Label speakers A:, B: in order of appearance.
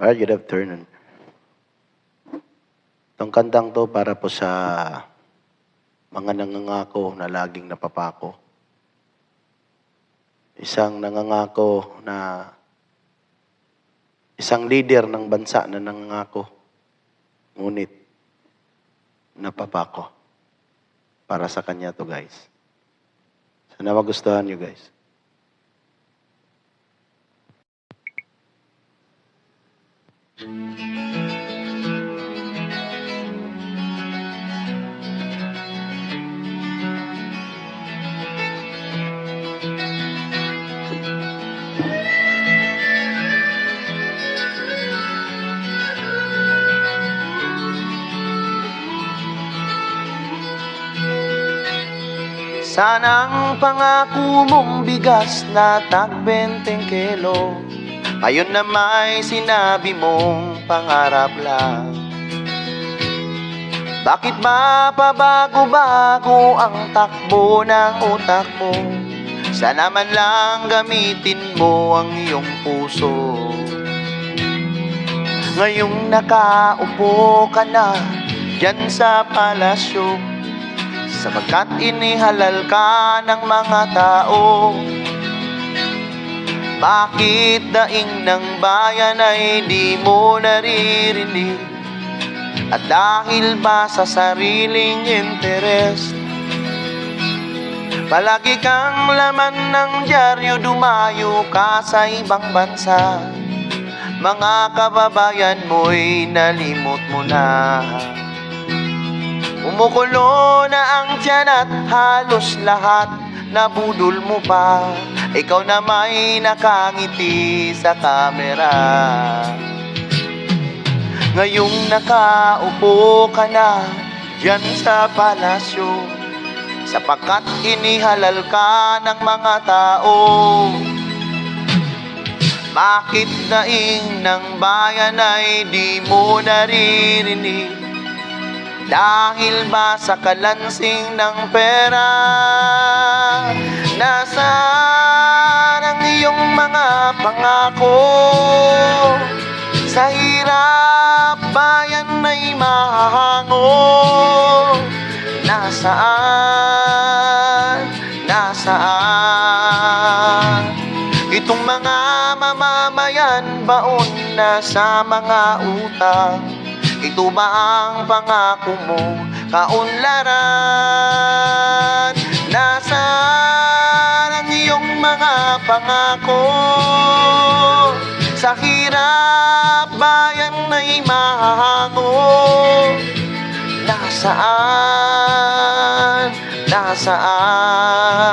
A: Alright, good afternoon. Itong kantang to para po sa mga nangangako na laging napapako. Isang nangangako na isang leader ng bansa na nangangako, ngunit napapako. Para sa kanya to, guys. Sana magustuhan nyo, guys. Sanang pangako mong bigas na tag 20 kilo, ngayon na may sinabi mong pangarap lang. Bakit mapabago-bago ang takbo ng utak mo? Sana man lang gamitin mo ang iyong puso. Ngayong nakaupo ka na dyan sa palasyo, sapagkat inihalal ka ng mga tao. Bakit daing ng bayan ay di mo naririnig? At dahil ba sa sariling interes, palagi kang laman ng dyaryo, dumayo ka sa ibang bansa. Mga kababayan mo'y nalimot mo na. Umukulo na ang tiyan at halos lahat nabudol mo pa. Ikaw na may nakangiti sa kamera. Ngayong nakaupo ka na dyan sa palasyo, sapagkat inihalal ka ng mga tao. Bakit daing ng bayan ay di mo naririnig? Dahil ba sa kalansing ng pera? Nasaan ang iyong mga pangako? Sa hirap bayan ay mahahango. Nasaan? Nasaan? Itong mga mamamayan baon na sa mga utang. Ito ba ang pangako mo, kaunlaran? Nasaan ang iyong mga pangako? Sa hirap bayan ay mahahango. Nasaan? Nasaan?